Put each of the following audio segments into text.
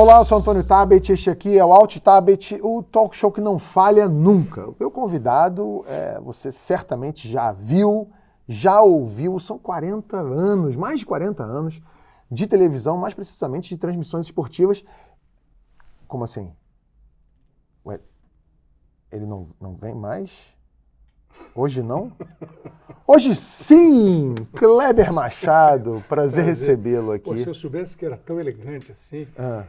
Olá, eu sou Antônio Tabet, este aqui é o Alt Tabet, o talk show que não falha nunca. O meu convidado, você certamente já viu, já ouviu, são 40 anos, mais de 40 anos de televisão, mais precisamente de transmissões esportivas. Como assim? Ué, ele não vem mais? Hoje não? Hoje sim! Kleber Machado, prazer recebê-lo aqui. Pô, se eu soubesse que era tão elegante assim,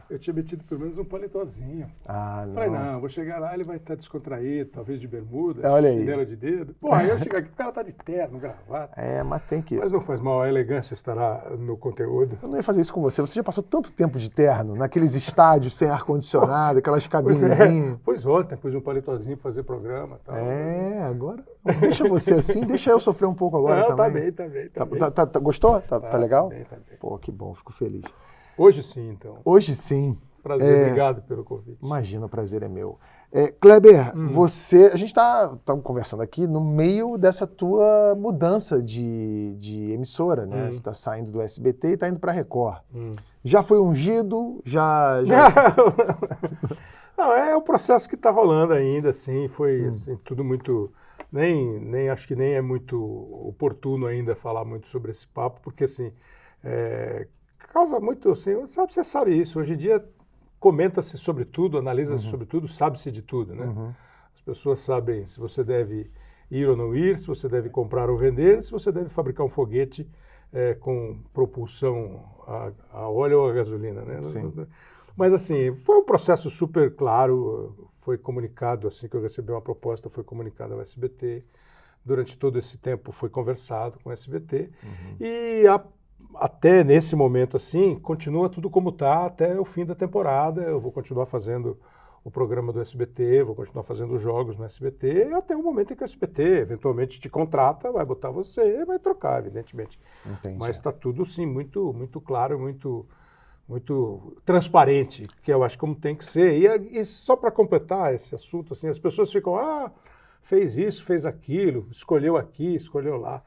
eu tinha metido pelo menos um paletózinho. Não. Falei, não, vou chegar lá, ele vai estar descontraído, talvez de bermuda, olha aí. chinelo de dedo. Pô, aí eu chego aqui, o cara tá de terno, gravata. Mas tem que... Mas não faz mal, a elegância estará no conteúdo. Eu não ia fazer isso com você. Você já passou tanto tempo de terno, naqueles estádios sem ar-condicionado, aquelas cabinezinhas. Pois ontem, pus um paletózinho pra fazer programa e tal. Agora... Deixa você assim, deixa eu sofrer um pouco agora também. Tá bem. Gostou? Tá legal? Tá bem. Pô, que bom, fico feliz. Hoje sim, então. Hoje sim. Prazer, obrigado pelo convite. Imagina, o prazer é meu. Kleber, a gente tá conversando aqui no meio dessa tua mudança de emissora, né? Você tá saindo do SBT e tá indo pra Record. Já foi ungido? Já... Não, é o processo que tá rolando ainda, assim, foi assim, tudo muito... Nem acho que nem é muito oportuno ainda falar muito sobre esse papo, porque assim, causa muito, assim, você sabe isso, hoje em dia comenta-se sobre tudo, analisa-se sobre tudo, sabe-se de tudo, né? As pessoas sabem se você deve ir ou não ir, se você deve comprar ou vender, se você deve fabricar um foguete com propulsão a óleo ou a gasolina, né? Sim. Mas assim, foi um processo super claro, foi comunicado, assim que eu recebi uma proposta, foi comunicado ao SBT. Durante todo esse tempo foi conversado com o SBT. E até nesse momento, assim, continua tudo como está até o fim da temporada. Eu vou continuar fazendo o programa do SBT, vou continuar fazendo os jogos no SBT, até o momento em que o SBT eventualmente te contrata, vai botar você e vai trocar, evidentemente. Entendi. Mas está tudo, sim, muito, muito claro, muito transparente, que eu acho como tem que ser. E só para completar esse assunto, assim, as pessoas ficam, fez isso, fez aquilo, escolheu aqui, escolheu lá.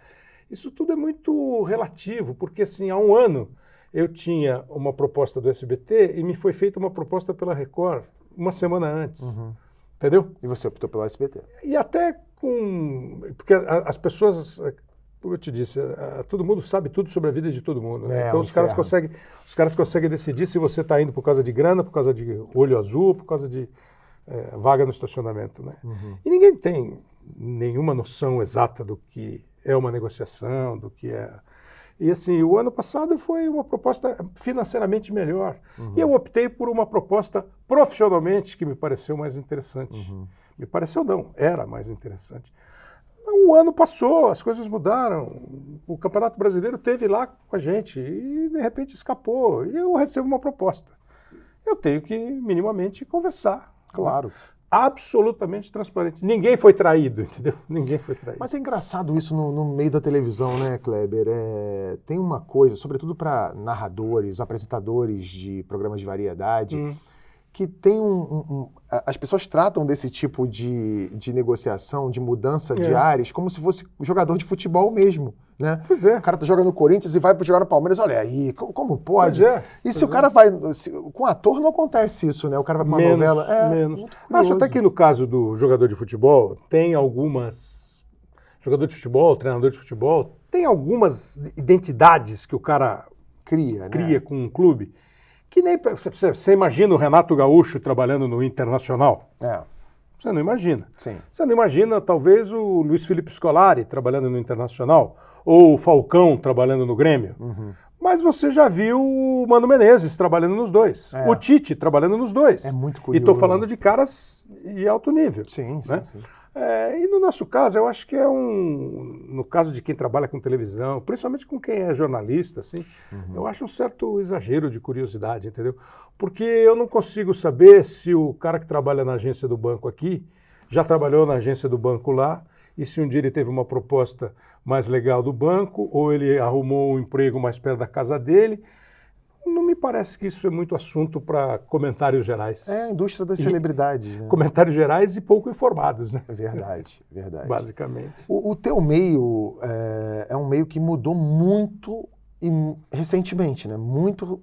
Isso tudo é muito relativo, porque assim, há um ano eu tinha uma proposta do SBT e me foi feita uma proposta pela Record uma semana antes, entendeu? E você optou pelo SBT? E até porque as pessoas... Como eu te disse, todo mundo sabe tudo sobre a vida de todo mundo. Né? Então os caras conseguem decidir se você está indo por causa de grana, por causa de olho azul, por causa de vaga no estacionamento. Né? E ninguém tem nenhuma noção exata do que é uma negociação, do que é... E assim, o ano passado foi uma proposta financeiramente melhor. E eu optei por uma proposta profissionalmente que me pareceu mais interessante. Me pareceu não, era mais interessante. O ano passou, as coisas mudaram, o Campeonato Brasileiro esteve lá com a gente e de repente escapou e eu recebo uma proposta. Eu tenho que minimamente conversar. Claro. Absolutamente transparente. Ninguém foi traído, entendeu? Ninguém foi traído. Mas é engraçado isso no meio da televisão, né, Kleber? Tem uma coisa, sobretudo para narradores, apresentadores de programas de variedade, que tem as pessoas tratam desse tipo de negociação, de mudança de ares, como se fosse jogador de futebol mesmo, né? Pois é. O cara joga no Corinthians e vai jogar no Palmeiras, olha aí, como pode? Pois é. E se o cara vai... Com ator não acontece isso, né? O cara vai pra uma novela... Menos. Acho até que no caso do jogador de futebol, tem algumas... Jogador de futebol, treinador de futebol, tem algumas identidades que o cara cria com um clube, que nem... Você imagina o Renato Gaúcho trabalhando no Internacional? Você não imagina. Sim. Você não imagina, talvez, o Luiz Felipe Scolari trabalhando no Internacional, ou o Falcão trabalhando no Grêmio. Mas você já viu o Mano Menezes trabalhando nos dois. O Tite trabalhando nos dois. É muito curioso. E estou falando de caras de alto nível. Sim, né? sim. E no nosso caso, eu acho que no caso de quem trabalha com televisão, principalmente com quem é jornalista, assim, eu acho um certo exagero de curiosidade, entendeu? Porque eu não consigo saber se o cara que trabalha na agência do banco aqui já trabalhou na agência do banco lá, e se um dia ele teve uma proposta mais legal do banco, ou ele arrumou um emprego mais perto da casa dele. Não me parece que isso é muito assunto para comentários gerais. É a indústria das celebridades, né? Comentários gerais e pouco informados, né? Verdade. Basicamente. O teu meio é um meio que mudou muito recentemente, né? Muito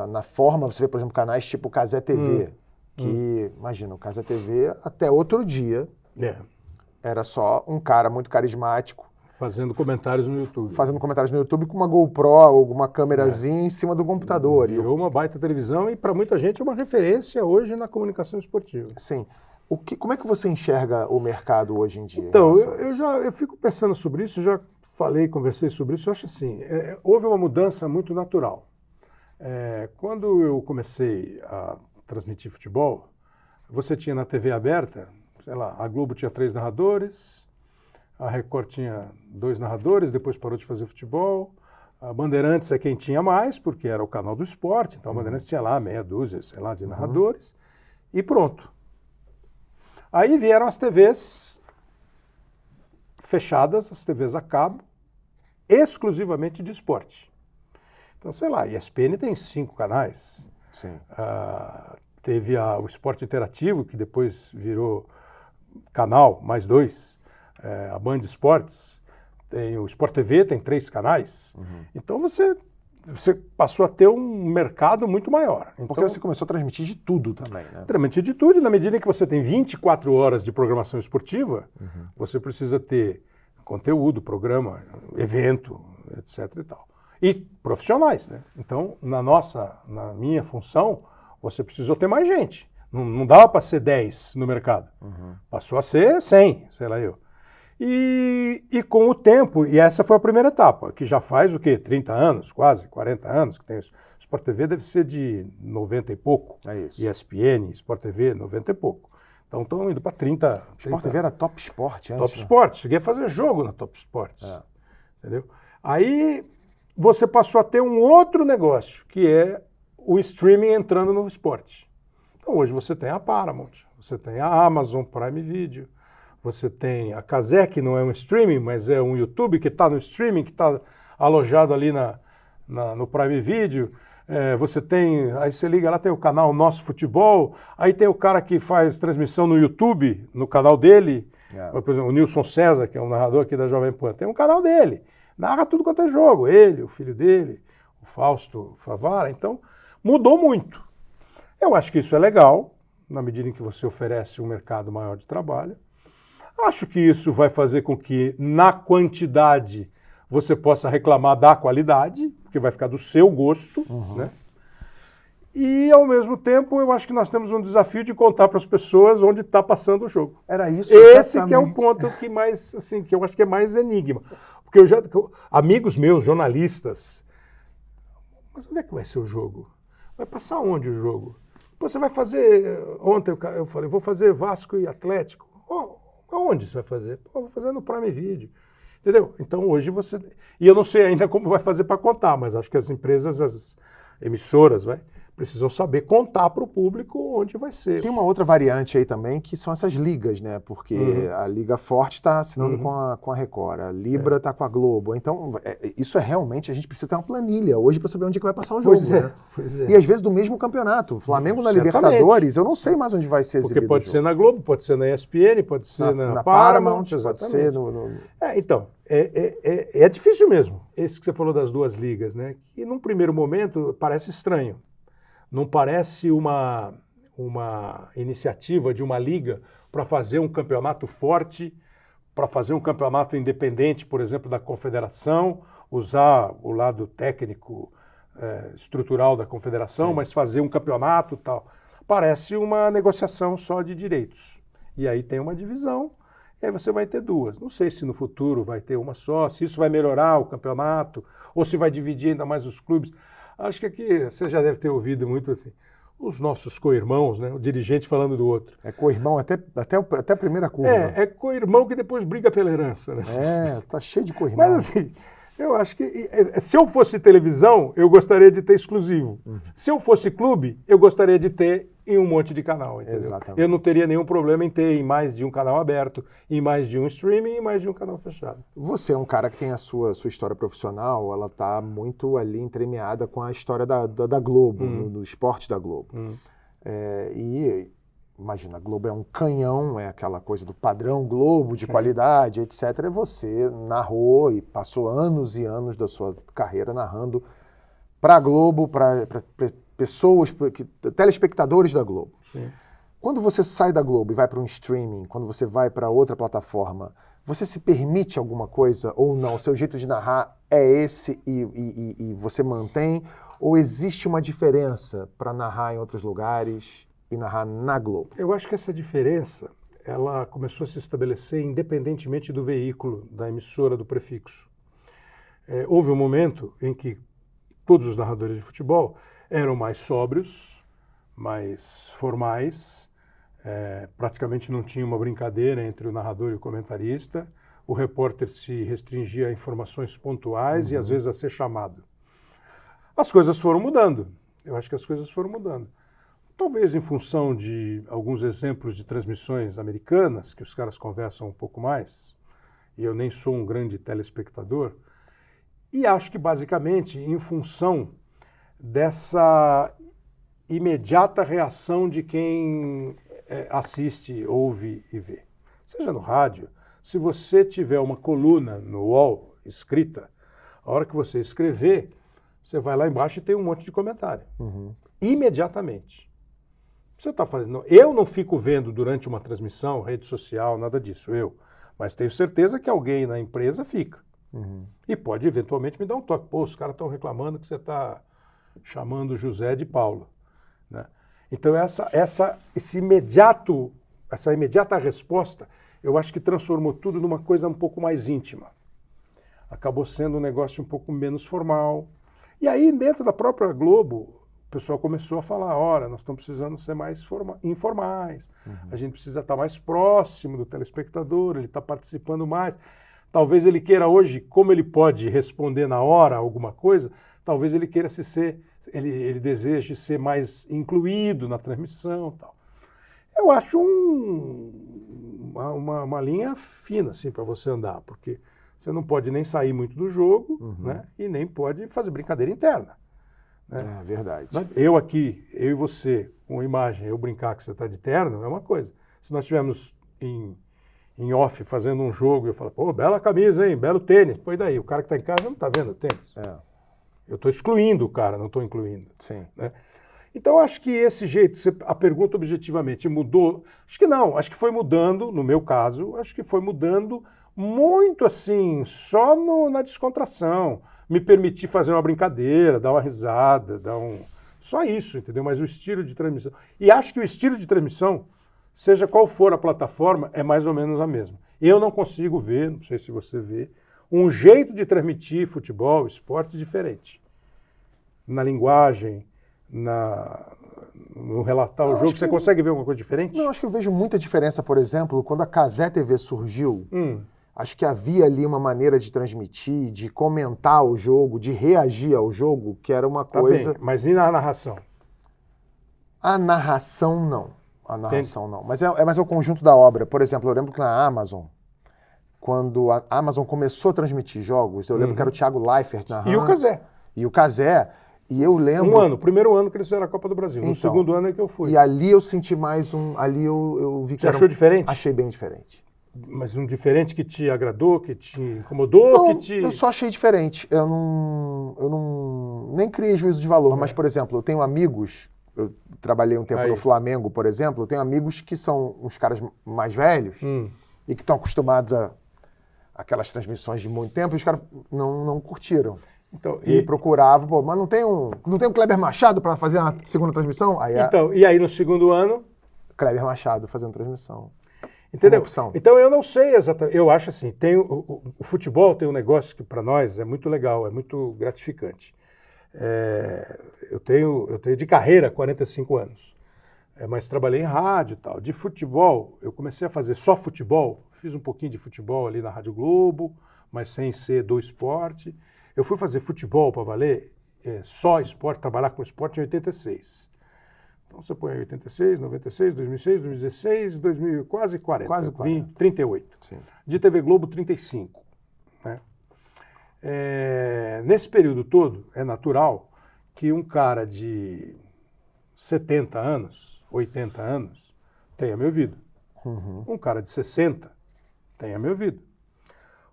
na forma, você vê, por exemplo, canais tipo o Cazé TV, que, imagina, o Cazé TV até outro dia era só um cara muito carismático. Fazendo comentários no YouTube. Fazendo comentários no YouTube com uma GoPro ou uma câmerazinha em cima do computador. Virou uma baita televisão e para muita gente é uma referência hoje na comunicação esportiva. Sim. Como é que você enxerga o mercado hoje em dia? Então, eu fico pensando sobre isso, já conversei sobre isso, eu acho assim, houve uma mudança muito natural. Quando eu comecei a transmitir futebol, você tinha na TV aberta, sei lá, a Globo tinha 3 narradores, a Record tinha 2 narradores, depois parou de fazer futebol, a Bandeirantes é quem tinha mais, porque era o canal do esporte, então a Bandeirantes tinha lá meia dúzia, sei lá, de narradores, e pronto. Aí vieram as TVs fechadas, as TVs a cabo, exclusivamente de esporte. Então, sei lá, a ESPN tem 5 canais. Sim. Teve o Esporte Interativo, que depois virou canal, mais 2. A Band Esportes, tem o Sport TV, tem 3 canais. Então você passou a ter um mercado muito maior. Então, porque você começou a transmitir de tudo também, né? Transmitir de tudo, e na medida em que você tem 24 horas de programação esportiva, você precisa ter conteúdo, programa, evento, etc. e tal. E profissionais, né? Então, na minha função, você precisou ter mais gente. Não dava para ser 10 no mercado. Passou a ser 100, sei lá eu. E com o tempo, e essa foi a primeira etapa, que já faz o quê? 30 anos, quase 40 anos que tem isso. Sport TV deve ser de 90 e pouco. É isso. ESPN, Sport TV, 90 e pouco. Então estão indo para 30. Sport TV era Top Sport antes. Top Sport. Cheguei a fazer jogo na Top Sports. Entendeu? Aí você passou a ter um outro negócio, que é o streaming entrando no esporte. Então hoje você tem a Paramount, você tem a Amazon Prime Video, você tem a Cazé, que não é um streaming, mas é um YouTube que está no streaming, que está alojado ali no Prime Video. Você tem, aí você liga lá, tem o canal Nosso Futebol, aí tem o cara que faz transmissão no YouTube, no canal dele, por exemplo, o Nilson César, que é um narrador aqui da Jovem Pan, tem um canal dele, narra tudo quanto é jogo, ele, o filho dele, o Fausto Favara, então mudou muito. Eu acho que isso é legal, na medida em que você oferece um mercado maior de trabalho. Acho que isso vai fazer com que, na quantidade, você possa reclamar da qualidade, porque vai ficar do seu gosto, né? E, ao mesmo tempo, eu acho que nós temos um desafio de contar para as pessoas onde está passando o jogo. Era isso. Esse que é o ponto que mais, assim, que eu acho que é mais enigma. Porque amigos meus, jornalistas, mas onde é que vai ser o jogo? Vai passar onde o jogo? Você vai fazer, ontem eu falei, vou fazer Vasco e Atlético. Aonde você vai fazer? Vou fazer no Prime Video. Entendeu? Então hoje você... E eu não sei ainda como vai fazer para contar, mas acho que as empresas, as emissoras, precisam saber contar para o público onde vai ser. Tem uma outra variante aí também, que são essas ligas, né? Porque a Liga Forte está assinando com a Record, a Libra está com a Globo. Então, isso realmente, a gente precisa ter uma planilha hoje para saber onde que vai passar o jogo. Pois é. E às vezes do mesmo campeonato. Flamengo na Libertadores, eu não sei mais onde vai ser exibido. Porque pode ser na Globo, pode ser na ESPN, pode ser na Paramount, pode ser Então, é difícil mesmo, esse que você falou das 2 ligas, né? Que num primeiro momento parece estranho. Não parece uma iniciativa de uma liga para fazer um campeonato forte, para fazer um campeonato independente, por exemplo, da confederação, usar o lado técnico, estrutural da confederação, mas fazer um campeonato e tal. Parece uma negociação só de direitos. E aí tem uma divisão, e aí você vai ter 2. Não sei se no futuro vai ter uma só, se isso vai melhorar o campeonato, ou se vai dividir ainda mais os clubes. Acho que aqui você já deve ter ouvido muito assim, os nossos co-irmãos, né? O dirigente falando do outro. É co-irmão até a primeira curva. É co-irmão que depois briga pela herança, né? Tá cheio de co-irmão. Mas assim, eu acho que se eu fosse televisão, eu gostaria de ter exclusivo. Se eu fosse clube, eu gostaria de ter em um monte de canal, entendeu? Exatamente. Eu não teria nenhum problema em ter em mais de um canal aberto, em mais de um streaming e em mais de um canal fechado. Você é um cara que tem a sua história profissional, ela está muito ali entremeada com a história da Globo, no esporte da Globo. E imagina, a Globo é um canhão, é aquela coisa do padrão Globo, de qualidade, etc. E você narrou e passou anos e anos da sua carreira narrando para a Globo, para pessoas, telespectadores da Globo. Sim. Quando você sai da Globo e vai para um streaming, quando você vai para outra plataforma, você se permite alguma coisa ou não? O seu jeito de narrar é esse e você mantém? Ou existe uma diferença para narrar em outros lugares e narrar na Globo? Eu acho que essa diferença ela começou a se estabelecer independentemente do veículo, da emissora, do prefixo. Houve um momento em que todos os narradores de futebol eram mais sóbrios, mais formais, praticamente não tinha uma brincadeira entre o narrador e o comentarista, o repórter se restringia a informações pontuais e às vezes a ser chamado. As coisas foram mudando, eu acho que as coisas foram mudando. Talvez em função de alguns exemplos de transmissões americanas, que os caras conversam um pouco mais, e eu nem sou um grande telespectador, e acho que basicamente em função dessa imediata reação de quem assiste, ouve e vê. Seja no rádio, se você tiver uma coluna no UOL escrita, a hora que você escrever, você vai lá embaixo e tem um monte de comentário. Imediatamente. Você está fazendo. Eu não fico vendo durante uma transmissão, rede social, nada disso, mas tenho certeza que alguém na empresa fica. E pode eventualmente me dar um toque. Pô, os caras estão reclamando que você está chamando José de Paulo. Né? Então essa imediata resposta, eu acho que transformou tudo numa coisa um pouco mais íntima. Acabou sendo um negócio um pouco menos formal. E aí, dentro da própria Globo, o pessoal começou a falar, ora, nós estamos precisando ser mais informais, a gente precisa estar mais próximo do telespectador, ele está participando mais. Talvez ele queira hoje, como ele pode responder na hora alguma coisa, talvez ele queira ele deseje ser mais incluído na transmissão e tal. Eu acho uma linha fina assim, para você andar, porque você não pode nem sair muito do jogo, né, e nem pode fazer brincadeira interna. Né? É verdade. Eu e você, com imagem, eu brincar que você está de terno, é uma coisa. Se nós estivermos em off fazendo um jogo e eu falo, pô, bela camisa, hein, belo tênis. Pô, e daí? O cara que está em casa não está vendo o tênis. Eu estou excluindo o cara, não estou incluindo. Sim. Né? Então, acho que esse jeito, a pergunta objetivamente mudou. Acho que não, acho que foi mudando, no meu caso, acho que foi mudando muito assim, só na descontração. Me permitir fazer uma brincadeira, dar uma risada, só isso, entendeu? Mas o estilo de transmissão. E acho que o estilo de transmissão, seja qual for a plataforma, é mais ou menos a mesma. Eu não consigo ver, não sei se você vê, um jeito de transmitir futebol, esporte diferente. Na linguagem, no relatar o jogo, você consegue ver alguma coisa diferente? Não, acho que eu vejo muita diferença, por exemplo, quando a Cazé TV surgiu, acho que havia ali uma maneira de transmitir, de comentar o jogo, de reagir ao jogo, que era uma coisa... Bem, mas e na narração? A narração, não. A narração, não. Mas é o conjunto da obra. Por exemplo, eu lembro que na Amazon, quando a Amazon começou a transmitir jogos, eu lembro que era o Thiago Leifert narrando. E o Cazé. E eu lembro... primeiro ano que eles fizeram a Copa do Brasil. Então, no segundo ano é que eu fui. E ali eu senti mais ali eu vi que Você achou diferente? Achei bem diferente. Mas um diferente que te agradou, que te incomodou? Não, eu só achei diferente. Eu não nem criei juízo de valor, mas, por exemplo, eu tenho amigos, eu trabalhei um tempo no Flamengo, por exemplo, eu tenho amigos que são uns caras mais velhos e que estão acostumados a aquelas transmissões de muito tempo, e os caras não curtiram. Então, e procuravam, mas não tem um Kleber Machado para fazer a segunda transmissão? E aí no segundo ano? Kleber Machado fazendo transmissão. Entendeu? Então eu não sei exatamente. Eu acho assim, o futebol tem um negócio que para nós é muito legal, é muito gratificante. Eu tenho de carreira 45 anos, mas trabalhei em rádio e tal. De futebol, eu comecei a fazer só futebol, fiz um pouquinho de futebol ali na Rádio Globo, mas sem ser do esporte. Eu fui fazer futebol para valer, só esporte, trabalhar com esporte em 86. Então você põe 86, 96, 2006, 2016, 2000, quase 40. Quase 40. 38. Sim. De TV Globo, 35. Né? Nesse período todo, é natural que um cara de 70 anos, 80 anos, tenha me ouvido. Um cara de 60 tenha me ouvido.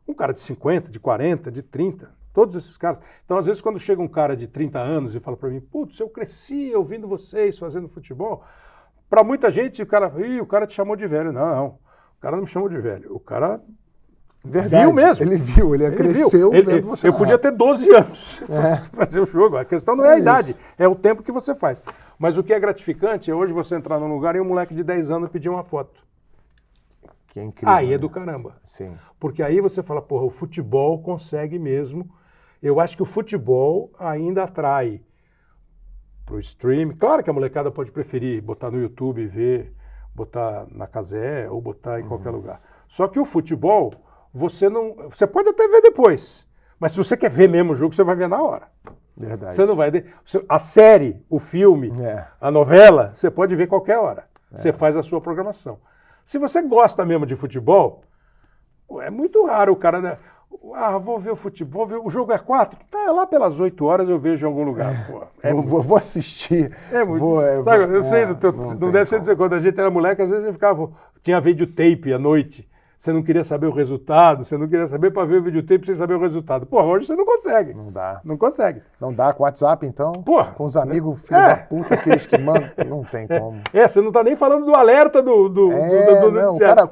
Um cara de 50, de 40, de 30 Todos esses caras. Então, às vezes, quando chega um cara de 30 anos e fala para mim, putz, eu cresci ouvindo vocês fazendo futebol, para muita gente, o cara te chamou de velho. Não, o cara não me chamou de velho. O cara viu mesmo. Ele cresceu vendo você. Eu podia ter 12 anos fazer o jogo. A questão não é a idade, é o tempo que você faz. Mas o que é gratificante é hoje você entrar num lugar e um moleque de 10 anos pedir uma foto. Que é incrível. Aí é do caramba. Sim. Porque aí você fala, porra, o futebol consegue mesmo. Eu acho que o futebol ainda atrai pro stream. Claro que a molecada pode preferir botar no YouTube e ver, botar na Cazé ou botar em qualquer lugar. Só que o futebol, você pode até ver depois. Mas se você quer ver mesmo o jogo, você vai ver na hora. Verdade. Você não vai... A série, o filme, a novela, você pode ver qualquer hora. Você faz a sua programação. Se você gosta mesmo de futebol, é muito raro o cara... vou ver o futebol, o jogo é 4? Lá pelas 8 horas eu vejo em algum lugar. Pô, vou assistir. É muito... Sabe, eu sei, não deve ser dizer, quando a gente era moleque, às vezes eu ficava... Tinha videotape à noite. Você não queria saber o resultado, você não queria saber para ver o videotape sem saber o resultado. Porra, hoje você não consegue. Não dá. Não consegue. Não dá com o WhatsApp, então? Porra. Com os amigos filho da puta, aqueles que mandam. Não tem como. Você não tá nem falando do alerta do noticiário.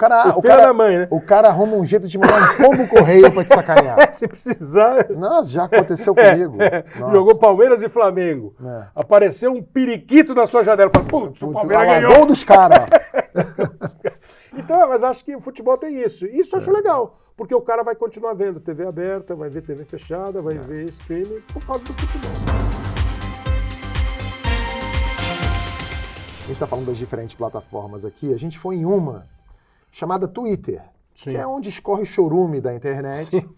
O cara arruma um jeito de mandar um pombo correio para te sacanear. Se precisar. Nossa, já aconteceu comigo. Jogou Palmeiras e Flamengo. Apareceu um periquito na sua janela. Fala, putz, o Palmeiras ganhou. Gol dos caras. Então, mas acho que o futebol tem isso. Isso eu acho legal, porque o cara vai continuar vendo TV aberta, vai ver TV fechada, vai ver streaming por causa do futebol. A gente está falando das diferentes plataformas aqui. A gente foi em uma chamada Twitter, que é onde escorre o chorume da internet. Sim.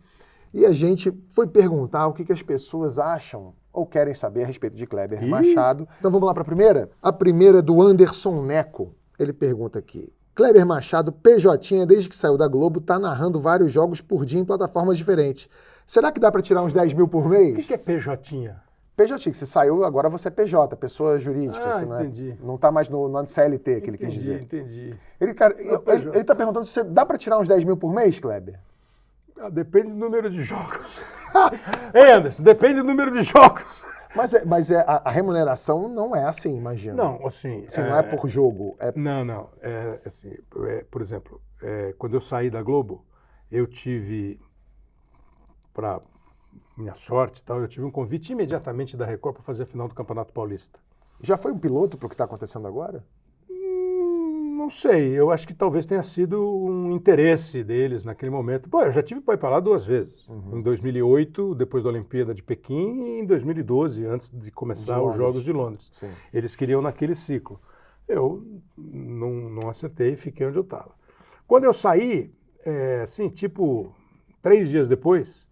E a gente foi perguntar o que as pessoas acham ou querem saber a respeito de Kleber Machado. Então vamos lá para a primeira? A primeira é do Anderson Neco. Ele pergunta aqui. Kleber Machado, PJ, desde que saiu da Globo, tá narrando vários jogos por dia em plataformas diferentes. Será que dá para tirar uns 10 mil por mês? O que é PJ? PJ, que você saiu, agora você é PJ, pessoa jurídica. Entendi. Não tá mais no CLT, que ele quis dizer. Entendi. Ele tá perguntando se dá para tirar uns 10 mil por mês, Kleber? Depende do número de jogos. Anderson, depende do número de jogos. Mas a remuneração não é assim, imagina. Não, assim... não é por jogo. Não. Assim, por exemplo, quando eu saí da Globo, eu tive, para minha sorte e tal, eu tive um convite imediatamente da Record para fazer a final do Campeonato Paulista. Já foi um piloto para o que está acontecendo agora? Não sei, eu acho que talvez tenha sido um interesse deles naquele momento. Pô, eu já tive para ir para lá 2 vezes. Em 2008, depois da Olimpíada de Pequim, e em 2012, antes de começar os Jogos de Londres. Sim. Eles queriam naquele ciclo. Eu não acertei e fiquei onde eu estava. Quando eu saí, assim, tipo, 3 dias depois,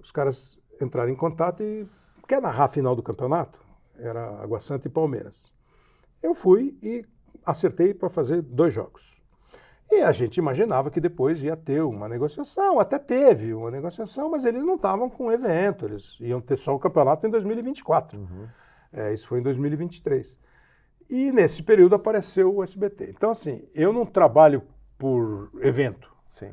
os caras entraram em contato e quer narrar a final do campeonato? Era Água Santa e Palmeiras. Eu fui e acertei para fazer 2 jogos. E a gente imaginava que depois ia ter uma negociação, até teve uma negociação, mas eles não estavam com evento, eles iam ter só o campeonato em 2024. Isso foi em 2023. E nesse período apareceu o SBT. Então, assim, eu não trabalho por evento. Sim.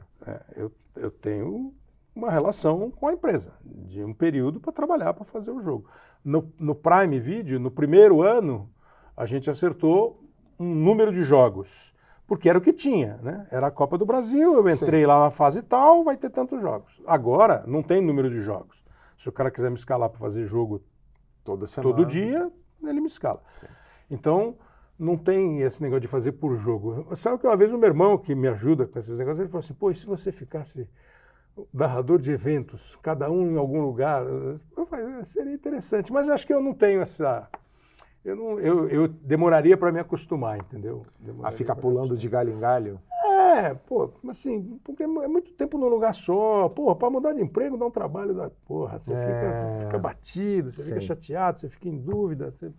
Eu tenho uma relação com a empresa, de um período para trabalhar, para fazer o jogo. No Prime Video, no primeiro ano, a gente acertou um número de jogos, porque era o que tinha, né? Era a Copa do Brasil, eu entrei lá na fase tal, vai ter tantos jogos. Agora, não tem número de jogos. Se o cara quiser me escalar para fazer jogo todo dia, ele me escala. Sim. Então, não tem esse negócio de fazer por jogo. Sabe que uma vez o meu irmão, que me ajuda com esses negócios, ele falou assim, pô, e se você ficasse narrador de eventos, cada um em algum lugar? Eu falei, seria interessante, mas acho que eu não tenho essa... Eu demoraria para me acostumar, entendeu? A ficar pulando de galho em galho? Assim, porque é muito tempo num lugar só. Para mudar de emprego dá um trabalho da porra. Você fica batido, você fica chateado, você fica em dúvida, você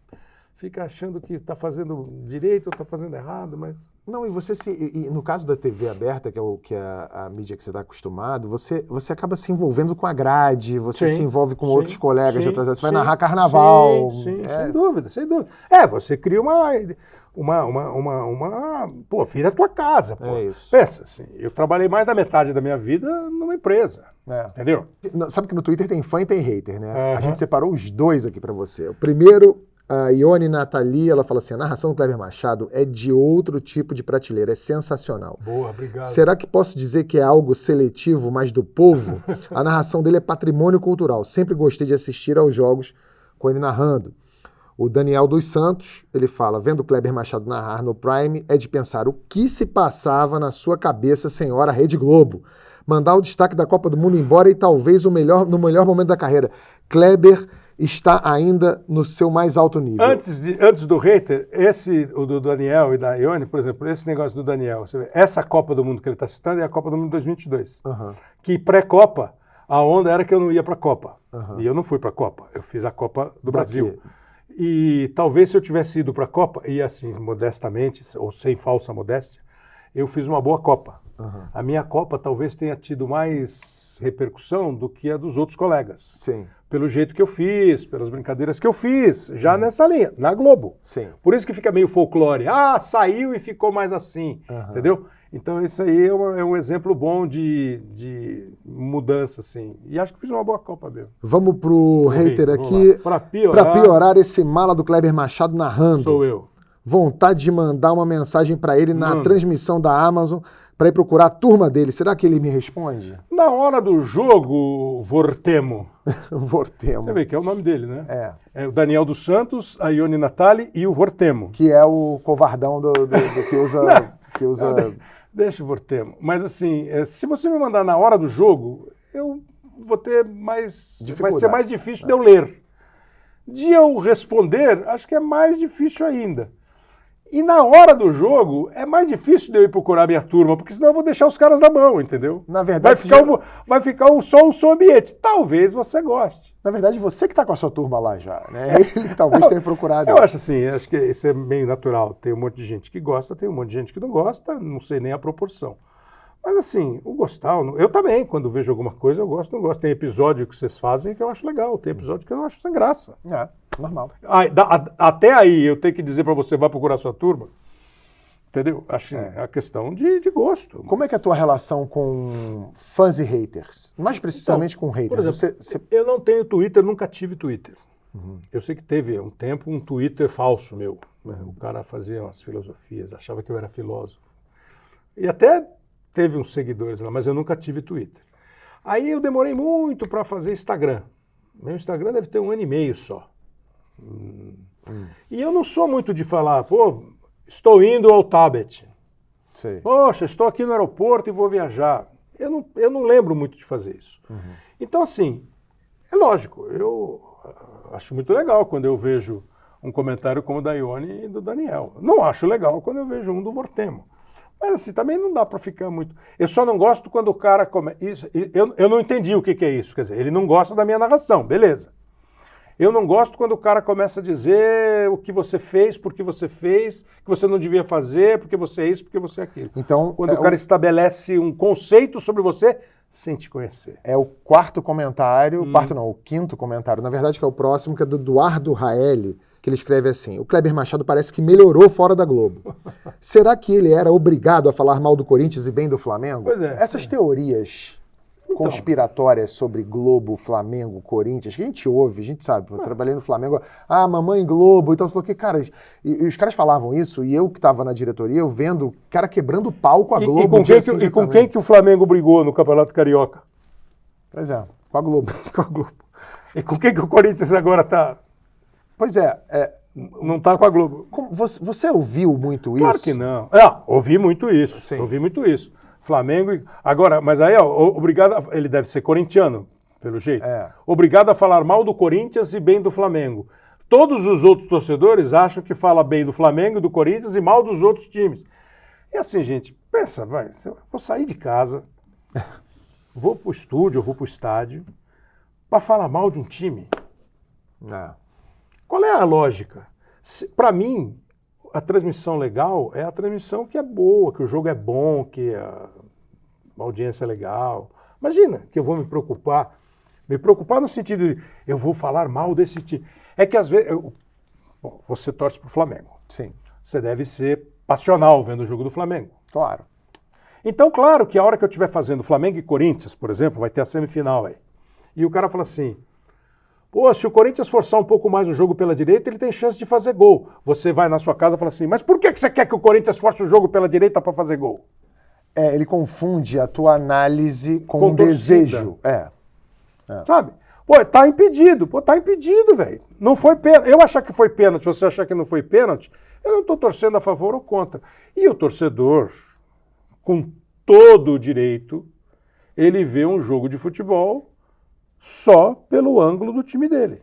fica achando que está fazendo direito ou está fazendo errado, mas... Não, e no caso da TV aberta, que é a mídia que você está acostumado, você acaba se envolvendo com a grade, você se envolve com outros colegas de outras áreas, você vai narrar carnaval. Sem dúvida. Você cria vira a tua casa, pô. É isso. Pensa assim, eu trabalhei mais da metade da minha vida numa empresa. Entendeu? Sabe que no Twitter tem fã e tem hater, né? A gente separou os dois aqui pra você. O primeiro, a Ione Nathalie, ela fala assim, a narração do Kleber Machado é de outro tipo de prateleira, é sensacional. Boa, obrigado. Será que posso dizer que é algo seletivo, mas do povo? A narração dele é patrimônio cultural. Sempre gostei de assistir aos jogos com ele narrando. O Daniel dos Santos, ele fala, vendo o Kleber Machado narrar no Prime, é de pensar o que se passava na sua cabeça, senhora Rede Globo. Mandar o destaque da Copa do Mundo embora e talvez no melhor momento da carreira. Kleber está ainda no seu mais alto nível. Antes do hater, o do Daniel e da Ione, por exemplo, esse negócio do Daniel, você vê, essa Copa do Mundo que ele está citando é a Copa do Mundo 2022. Que pré-Copa, a onda era que eu não ia para a Copa. E eu não fui para a Copa, eu fiz a Copa do Brasil. E talvez se eu tivesse ido para a Copa, e assim, modestamente, ou sem falsa modéstia, eu fiz uma boa Copa. A minha Copa talvez tenha tido mais repercussão do que a dos outros colegas. Sim. Pelo jeito que eu fiz, pelas brincadeiras que eu fiz, já nessa linha, na Globo. Sim. Por isso que fica meio folclore. Ah, saiu e ficou mais assim, entendeu? Então isso aí é um exemplo bom de mudança, assim. E acho que fiz uma boa Copa mesmo. Vamos pro hater aqui. Para piorar esse mala do Kleber Machado narrando. Sou eu. Vontade de mandar uma mensagem para ele na transmissão da Amazon para ir procurar a turma dele. Será que ele me responde? Na hora do jogo, Vortemo. Vortemo. Você vê que é o nome dele, né? É o Daniel dos Santos, a Ione Nathalie e o Vortemo. Que é o covardão do que usa... Não, deixa o Vortemo. Mas assim, se você me mandar na hora do jogo, eu vou ter mais... Vai ser mais difícil de eu ler. De eu responder, acho que é mais difícil ainda. E na hora do jogo, é mais difícil de eu ir procurar minha turma, porque senão eu vou deixar os caras na mão, entendeu? Na verdade, vai ficar só o seu ambiente. Talvez você goste. Na verdade, você que está com a sua turma lá já, né? Ele que talvez tenha procurado. Eu acho assim, acho que isso é meio natural. Tem um monte de gente que gosta, tem um monte de gente que não gosta, não sei nem a proporção. Mas assim, o gostar, eu também, quando vejo alguma coisa, eu gosto, não gosto. Tem episódio que vocês fazem que eu acho legal, tem episódio que eu acho sem graça. Normal. Até aí eu tenho que dizer para você, vai procurar sua turma, entendeu? Acho que é a questão de gosto. Como é que é a tua relação com fãs e haters? Mais precisamente com haters. Por exemplo, eu não tenho Twitter, nunca tive Twitter. Eu sei que teve um tempo um Twitter falso meu. Né? O cara fazia umas filosofias, achava que eu era filósofo. E até teve uns seguidores lá, mas eu nunca tive Twitter. Aí eu demorei muito para fazer Instagram. Meu Instagram deve ter 1 ano e meio só. E eu não sou muito de falar, pô, estou indo ao Tabet. Sei. Poxa, estou aqui no aeroporto e vou viajar. Eu não lembro muito de fazer isso. Então, assim, é lógico, eu acho muito legal quando eu vejo um comentário como o da Ione e do Daniel. Não acho legal quando eu vejo um do Vortemo. Mas assim, também não dá para ficar muito... Eu só não gosto quando o cara... Eu não entendi o que é isso. Quer dizer, ele não gosta da minha narração, beleza. Eu não gosto quando o cara começa a dizer o que você fez, por que você fez, que você não devia fazer, porque você é isso, porque você é aquilo. Então, quando o cara estabelece um conceito sobre você sem te conhecer. É o quarto comentário, o quinto comentário, na verdade que é o próximo, que é do Eduardo Raeli, que ele escreve assim, o Kleber Machado parece que melhorou fora da Globo. Será que ele era obrigado a falar mal do Corinthians e bem do Flamengo? Pois é. Essas teorias conspiratórias sobre Globo, Flamengo, Corinthians, que a gente ouve, a gente sabe, eu trabalhei no Flamengo, mamãe Globo, então, que cara, e os caras falavam isso, e eu que estava na diretoria, eu vendo o cara quebrando pau com a Globo. E com quem que o Flamengo brigou no Campeonato Carioca? Pois é, com a Globo. Com a Globo. E com quem que o Corinthians agora está? Pois é. Não está com a Globo. Você ouviu muito isso? Claro que não. Ouvi muito isso. Sim. Ouvi muito isso. Flamengo. Agora, mas aí, obrigado. Ele deve ser corintiano, pelo jeito. Obrigado a falar mal do Corinthians e bem do Flamengo. Todos os outros torcedores acham que fala bem do Flamengo, do Corinthians e mal dos outros times. E assim, gente, pensa, vou sair de casa, vou pro estúdio, eu vou pro estádio, para falar mal de um time. Qual é a lógica? Para mim, a transmissão legal é a transmissão que é boa, que o jogo é bom, que a audiência é legal. Imagina que eu vou me preocupar no sentido de eu vou falar mal desse time. É que às vezes, você torce pro Flamengo. Sim. Você deve ser passional vendo o jogo do Flamengo. Claro. Então, claro que a hora que eu estiver fazendo Flamengo e Corinthians, por exemplo, vai ter a semifinal aí. E o cara fala assim, pô, se o Corinthians forçar um pouco mais o jogo pela direita, ele tem chance de fazer gol. Você vai na sua casa e fala assim, mas por que você quer que o Corinthians force o jogo pela direita para fazer gol? Ele confunde a tua análise com o desejo. Sabe? Pô, tá impedido. Pô, tá impedido, velho. Não foi pênalti. Eu achar que foi pênalti, você achar que não foi pênalti, eu não tô torcendo a favor ou contra. E o torcedor, com todo o direito, ele vê um jogo de futebol só pelo ângulo do time dele.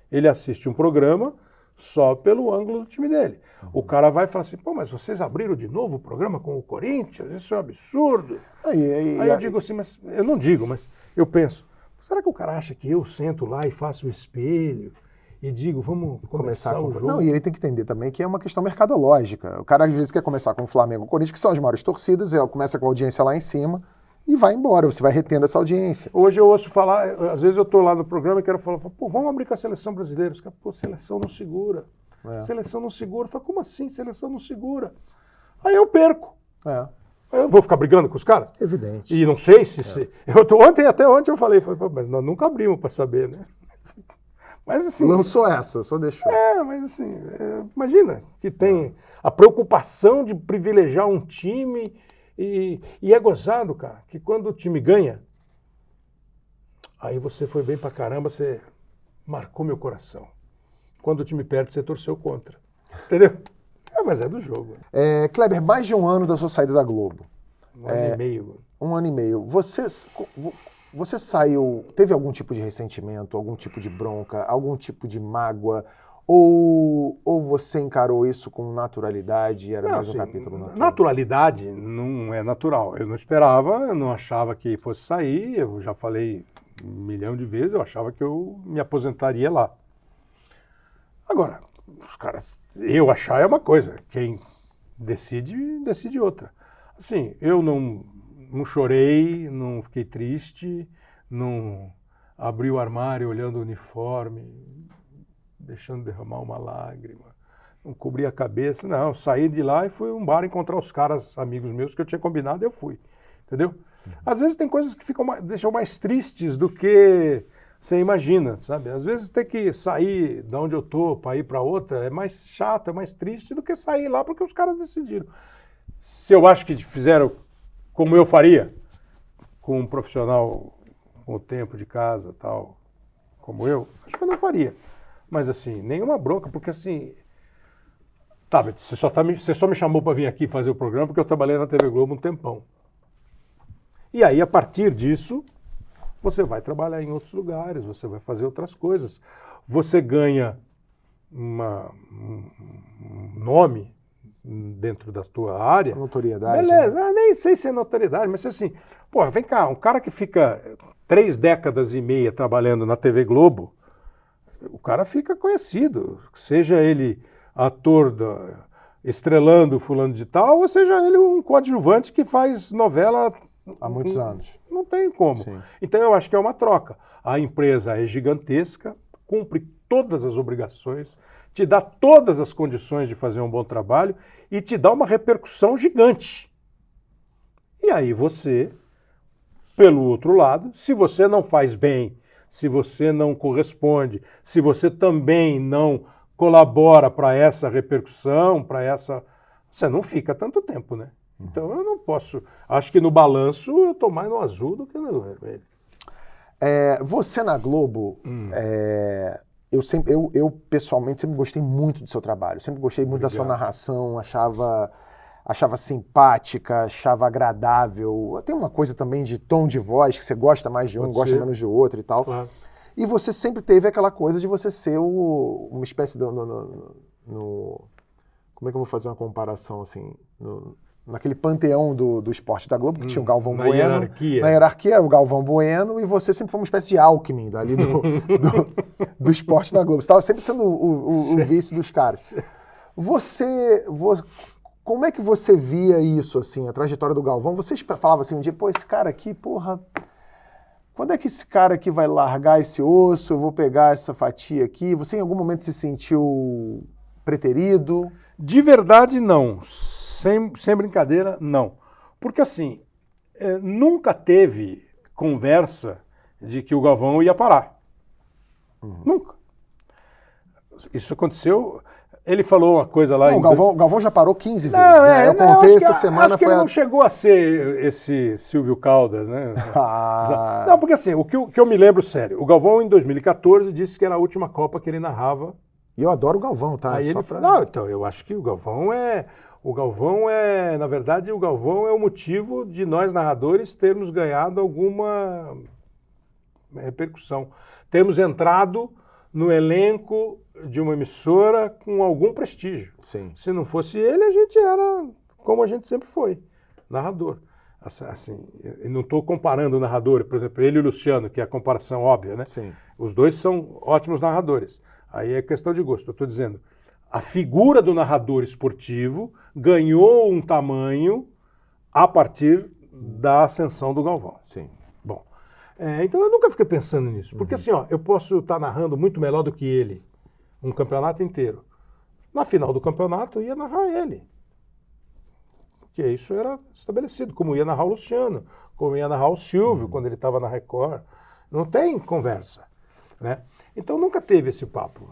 Ele assiste um programa só pelo ângulo do time dele. O cara vai falar assim, pô, mas vocês abriram de novo o programa com o Corinthians? Isso é um absurdo. Aí eu digo assim, mas eu não digo, mas eu penso, será que o cara acha que eu sento lá e faço o espelho e digo, vamos começar o jogo? Não, e ele tem que entender também que é uma questão mercadológica. O cara às vezes quer começar com o Flamengo e o Corinthians, que são as maiores torcidas, começa com a audiência lá em cima e vai embora, você vai retendo essa audiência. Hoje eu ouço falar, às vezes eu estou lá no programa e quero falar, pô, vamos abrir com a seleção brasileira. Os caras, pô, seleção não segura. Seleção não segura. Eu falo, como assim seleção não segura? Aí eu perco. Eu vou ficar brigando com os caras? Evidente. E não sei se... Até ontem eu falei, mas nós nunca abrimos para saber, né? Mas assim... Lançou essa, só deixou. Mas assim, imagina que tem a preocupação de privilegiar um time e é gozado, cara, que quando o time ganha, aí você foi bem pra caramba, você marcou meu coração. Quando o time perde, você torceu contra. Entendeu? Mas é do jogo. Kleber, mais de um ano da sua saída da Globo. 1 ano e meio. 1 ano e meio. Você saiu, teve algum tipo de ressentimento, algum tipo de bronca, algum tipo de mágoa? Ou você encarou isso com naturalidade e era mais um capítulo natural? Naturalidade não é natural. Eu não esperava, eu não achava que fosse sair. Eu já falei 1 milhão de vezes, eu achava que eu me aposentaria lá. Agora, os caras, eu achar é uma coisa, quem decide outra. Assim, eu não chorei, não fiquei triste, não abri o armário olhando o uniforme, deixando derramar uma lágrima, não cobri a cabeça, não, saí de lá e fui a um bar encontrar os caras, amigos meus, que eu tinha combinado e eu fui, entendeu? Às vezes tem coisas que deixam mais tristes do que você imagina, sabe? Às vezes ter que sair de onde eu tô para ir para outra é mais chato, é mais triste do que sair lá porque os caras decidiram. Se eu acho que fizeram como eu faria, com um profissional com o tempo de casa, tal, como eu, acho que eu não faria. Mas assim, nenhuma bronca, porque assim, você só me chamou para vir aqui fazer o programa porque eu trabalhei na TV Globo um tempão. E aí, a partir disso, você vai trabalhar em outros lugares, você vai fazer outras coisas. Você ganha um nome dentro da tua área. Notoriedade. Beleza, né? Nem sei se é notoriedade, mas assim, pô, vem cá, um cara que fica 3 décadas e meia trabalhando na TV Globo, o cara fica conhecido, seja ele ator estrelando fulano de tal, ou seja ele um coadjuvante que faz novela há muitos anos. Não tem como. Sim. Então eu acho que é uma troca. A empresa é gigantesca, cumpre todas as obrigações, te dá todas as condições de fazer um bom trabalho e te dá uma repercussão gigante. E aí você, pelo outro lado, se você não faz bem, se você não corresponde, se você também não colabora para essa repercussão, você não fica tanto tempo, né? Então eu não posso... Acho que no balanço eu estou mais no azul do que no vermelho. Você na Globo, eu pessoalmente sempre gostei muito do seu trabalho, sempre gostei muito da sua narração, achava simpática, achava agradável. Tem uma coisa também de tom de voz, que você gosta mais de um, gosta menos de outro e tal. Claro. E você sempre teve aquela coisa de você ser uma espécie de... como é que eu vou fazer uma comparação assim? Naquele panteão do esporte da Globo, que tinha o Galvão Bueno. Hierarquia. Na hierarquia era o Galvão Bueno, e você sempre foi uma espécie de Alckmin ali do esporte da Globo. Você estava sempre sendo o vice dos caras. Como é que você via isso, assim, a trajetória do Galvão? Você falava assim um dia, pô, esse cara aqui, porra, quando é que esse cara aqui vai largar esse osso? Eu vou pegar essa fatia aqui. Você em algum momento se sentiu preterido? De verdade, não. Sem brincadeira, não. Porque assim, nunca teve conversa de que o Galvão ia parar. Nunca. Isso aconteceu... Ele falou uma coisa lá... Não, o Galvão já parou 15 vezes. Né? Eu contei essa semana... Acho que ele não chegou a ser esse Silvio Caldas, né? Não, porque assim, o que eu me lembro sério, o Galvão em 2014 disse que era a última Copa que ele narrava. E eu adoro o Galvão, tá? Aí Não, então, eu acho que o Galvão é... Na verdade, o Galvão é o motivo de nós, narradores, termos ganhado alguma repercussão. Termos entrado no elenco de uma emissora com algum prestígio. Sim. Se não fosse ele, a gente era como a gente sempre foi, narrador. Assim, eu não estou comparando o narrador, por exemplo, ele e o Luciano, que é a comparação óbvia, né? Sim. Os dois são ótimos narradores. Aí é questão de gosto. Eu estou dizendo, a figura do narrador esportivo ganhou um tamanho a partir da ascensão do Galvão. Sim. Bom, então eu nunca fiquei pensando nisso. Porque assim, eu posso estar narrando muito melhor do que ele, um campeonato inteiro. Na final do campeonato, eu ia narrar ele. Porque isso era estabelecido, como ia narrar o Luciano, como ia narrar o Silvio, quando ele estava na Record. Não tem conversa, né? Então nunca teve esse papo.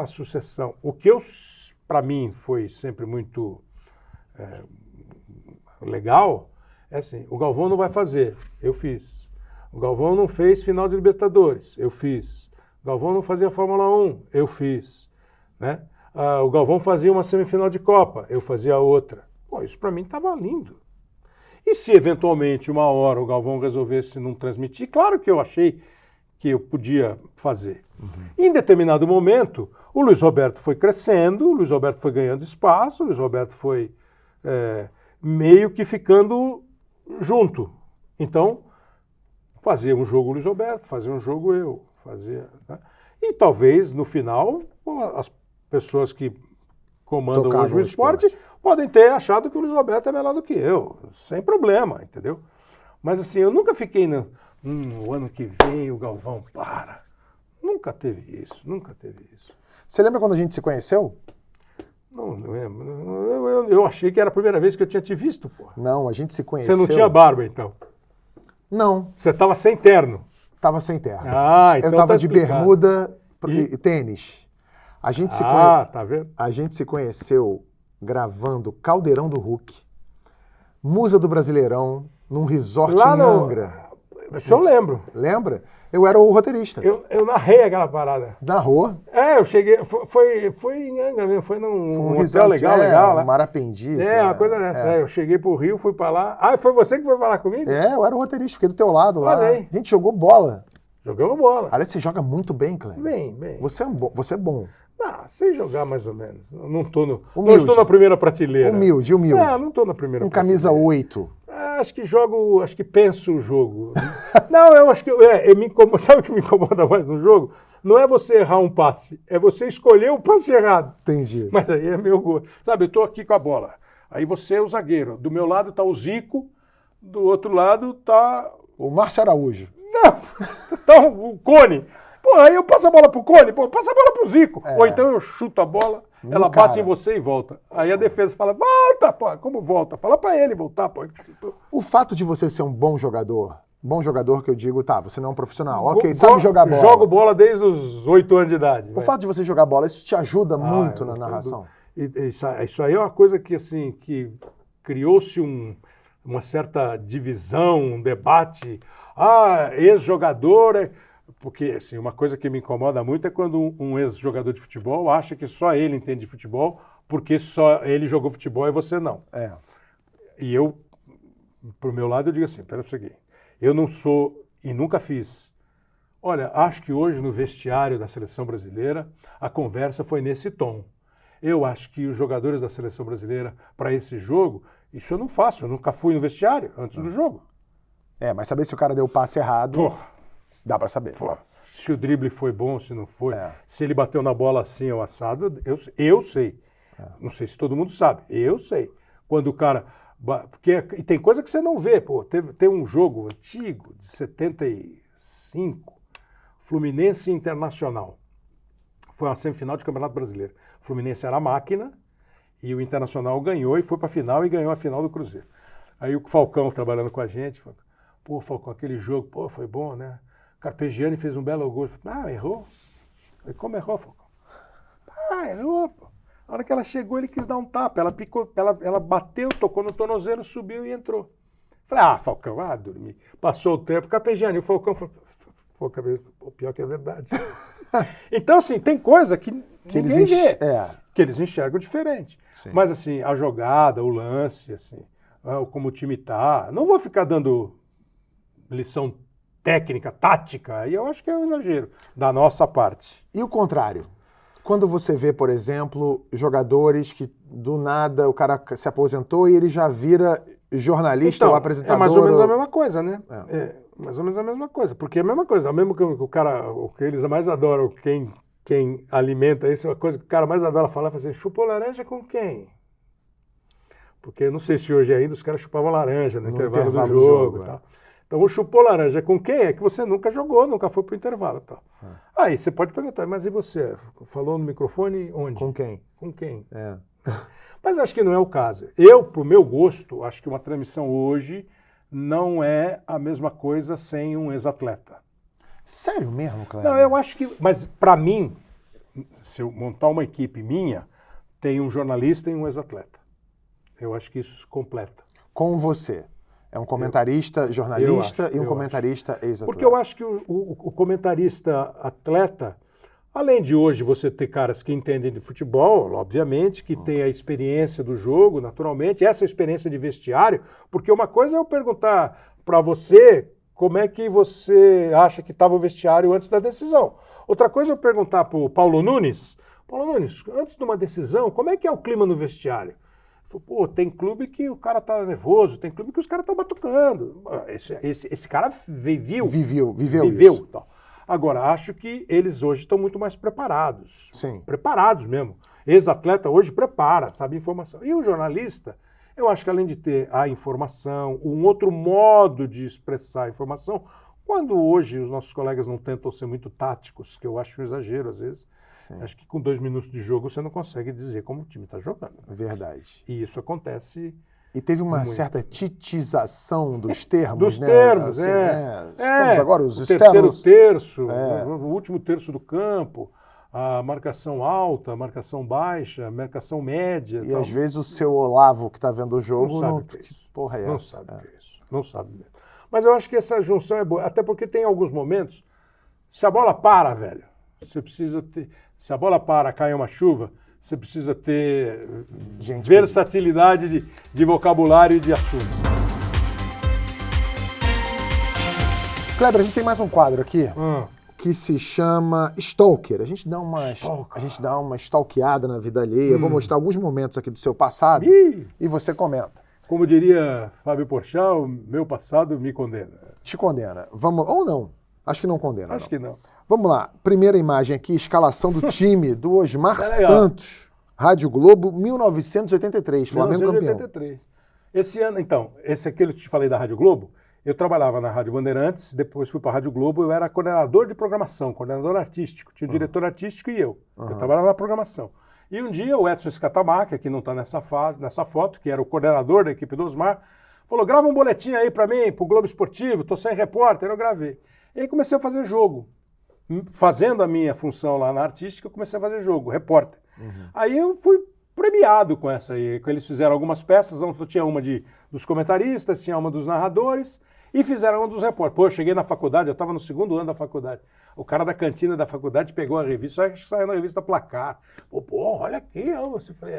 Sucessão. O que para mim, foi sempre muito legal, é assim, o Galvão não vai fazer, eu fiz. O Galvão não fez final de Libertadores, eu fiz. O Galvão não fazia Fórmula 1, eu fiz. Né? O Galvão fazia uma semifinal de Copa, eu fazia outra. Pô, isso para mim estava lindo. E se eventualmente uma hora o Galvão resolvesse não transmitir, claro que eu achei que eu podia fazer. Em determinado momento, o Luiz Roberto foi crescendo, o Luiz Roberto foi ganhando espaço, o Luiz Roberto foi meio que ficando junto. Então, fazia um jogo o Luiz Roberto, fazia um jogo eu. Né? E talvez, no final, as pessoas que comandam hoje o esporte podem ter achado que o Luiz Roberto é melhor do que eu, sem problema, entendeu? Mas assim, eu nunca fiquei no ano que vem o Galvão para. Nunca teve isso, nunca teve isso. Você lembra quando a gente se conheceu? Não lembro. Eu achei que era a primeira vez que eu tinha te visto, pô. Não, a gente se conheceu... Você não tinha barba, então? Não. Você estava sem terno? Tava sem terno. Então eu tava tá de bermuda e tênis. A gente tá vendo? A gente se conheceu gravando Caldeirão do Hulk, Musa do Brasileirão, num resort em Angra. Isso eu lembro. Lembra? Eu era o roteirista. Eu narrei aquela parada. Narrou? Eu cheguei, foi em Angra mesmo, foi num hotel legal lá. Marapendi. Uma coisa dessa. Eu cheguei pro Rio, fui pra lá. Foi você que foi falar comigo? Eu era o roteirista, fiquei do teu lado lá. Olha aí. A gente jogou bola. Jogamos bola. Aliás, você joga muito bem, Cleber. Bem. Você é bom. Sei jogar mais ou menos. Não estou na primeira prateleira. Humilde. Não estou na primeira prateleira. Camisa 8. Acho que penso o jogo. Não, eu acho que sabe o que me incomoda mais no jogo? Não é você errar um passe, é você escolher o passe errado. Entendi. Mas aí é meu gosto. Sabe, eu estou aqui com a bola. Aí você é o zagueiro. Do meu lado está o Zico, do outro lado está... O Márcio Araújo. Não, então o Cone. Pô, aí eu passo a bola pro Cone, passa a bola pro Zico. Ou então eu chuto a bola, ela bate em você e volta. Aí a defesa fala, volta, pô, como volta? Fala pra ele voltar, pô. O fato de você ser um bom jogador que eu digo, você não é um profissional, sabe jogar bola. Jogo bola desde os 8 anos de idade. O fato de você jogar bola, isso te ajuda muito na narração. Isso aí é uma coisa que, assim, que criou-se uma certa divisão, um debate. Ex-jogador... Porque, assim, uma coisa que me incomoda muito é quando um ex-jogador de futebol acha que só ele entende de futebol, porque só ele jogou futebol e você não. E eu, pro meu lado, eu digo assim, pera um seguinte, eu não sou e nunca fiz. Olha, acho que hoje no vestiário da Seleção Brasileira, a conversa foi nesse tom. Eu acho que os jogadores da Seleção Brasileira, para esse jogo, isso eu não faço, eu nunca fui no vestiário antes do jogo. Mas saber se o cara deu o passe errado... Dá pra saber. Se o drible foi bom, se não foi. Se ele bateu na bola assim ou assado, eu sei. Não sei se todo mundo sabe. Eu sei. Quando o cara... Porque tem coisa que você não vê. Tem um jogo antigo, de 75, Fluminense Internacional. Foi uma semifinal de Campeonato Brasileiro. O Fluminense era a máquina e o Internacional ganhou e foi pra final e ganhou a final do Cruzeiro. Aí o Falcão trabalhando com a gente, falou, pô, Falcão, aquele jogo, pô, foi bom, né? Carpegiani fez um belo gol. Falei, errou? Falei, como errou, Falcão? Errou, pô. A hora que ela chegou, ele quis dar um tapa. Ela picou, ela bateu, tocou no tornozelo, subiu e entrou. Falei, Falcão, dormir. Passou o tempo, Carpegiani, o Falcão falou, o pior que é verdade. Então, assim, tem coisa que ninguém vê, que eles enxergam diferente. Sim. Mas, assim, a jogada, o lance, assim, como o time tá, não vou ficar dando lição técnica, tática, e eu acho que é um exagero da nossa parte. E o contrário? Quando você vê, por exemplo, jogadores que do nada o cara se aposentou e ele já vira jornalista ou apresentador... É mais ou menos a mesma coisa, né? Mais ou menos a mesma coisa. Porque é a mesma coisa. Mesmo que o cara, o que eles mais adoram, quem alimenta isso, é uma coisa que o cara mais adora falar, é assim, chupou laranja com quem? Porque eu não sei se hoje ainda os caras chupavam laranja no intervalo do jogo e tal. Então, o chupou laranja com quem é que você nunca jogou, nunca foi pro intervalo e tal. Aí você pode perguntar, mas e você? Falou no microfone onde? Com quem? Com quem? Mas acho que não é o caso. Eu, pro meu gosto, acho que uma transmissão hoje não é a mesma coisa sem um ex-atleta. Sério mesmo, Kleber? Não, eu acho que... Mas para mim, se eu montar uma equipe minha, tem um jornalista e um ex-atleta. Eu acho que isso completa. Com você? É um comentarista jornalista e um comentarista ex-atleta. Porque eu acho que o comentarista atleta, além de hoje você ter caras que entendem de futebol, obviamente, que tem a experiência do jogo, naturalmente, essa experiência de vestiário, porque uma coisa é eu perguntar para você como é que você acha que estava o vestiário antes da decisão. Outra coisa é eu perguntar para o Paulo Nunes, antes de uma decisão, como é que é o clima no vestiário? Pô, tem clube que o cara tá nervoso, tem clube que os caras estão batucando. Esse cara viveu isso. Tal. Agora, acho que eles hoje estão muito mais preparados. Sim. Preparados mesmo. Ex-atleta hoje prepara, sabe informação. E o jornalista, eu acho que além de ter a informação, um outro modo de expressar a informação, quando hoje os nossos colegas não tentam ser muito táticos, que eu acho um exagero às vezes, sim, acho que com 2 minutos de jogo você não consegue dizer como o time está jogando. Verdade. E isso acontece... E teve uma certa titização dos termos, dos né? termos, assim, estamos agora os terceiro terço, o último terço do campo, a marcação alta, a marcação baixa, a marcação média. E às vezes o seu Olavo que está vendo o jogo não sabe o que é isso. Porra é não essa? Sabe o que é isso. Não sabe mesmo. Mas eu acho que essa junção é boa, até porque tem alguns momentos, se a bola para, velho, você precisa ter... Se a bola para, cai uma chuva, você precisa ter versatilidade de vocabulário e de assunto. Kleber, a gente tem mais um quadro aqui que se chama Stalker. A gente dá uma stalkeada na vida alheia. Eu vou mostrar alguns momentos aqui do seu passado e você comenta. Como diria Fábio Porchat, o meu passado me condena. Te condena. Vamos, ou não? Acho que não condena. Acho que não. Vamos lá. Primeira imagem aqui, escalação do time do Osmar Santos. Rádio Globo, 1983. Flamengo 1983. Campeão. Esse ano, então, esse aqui eu te falei da Rádio Globo. Eu trabalhava na Rádio Bandeirantes, depois fui para a Rádio Globo, eu era coordenador de programação, coordenador artístico. Tinha o diretor artístico e eu. Eu trabalhava na programação. E um dia o Edson Escatamaca, que não está nessa foto, que era o coordenador da equipe do Osmar, falou, grava um boletim aí para mim, para o Globo Esportivo, estou sem repórter, eu gravei. E aí comecei a fazer jogo. Fazendo a minha função lá na artística, eu comecei a fazer jogo, repórter. Aí eu fui premiado com essa aí. Eles fizeram algumas peças, tinha uma dos comentaristas, tinha uma dos narradores, e fizeram uma dos repórteres. Pô, eu cheguei na faculdade, eu estava no 2º ano da faculdade. O cara da cantina da faculdade pegou a revista, acho que saiu na revista Placar. Pô, olha aqui, eu falei,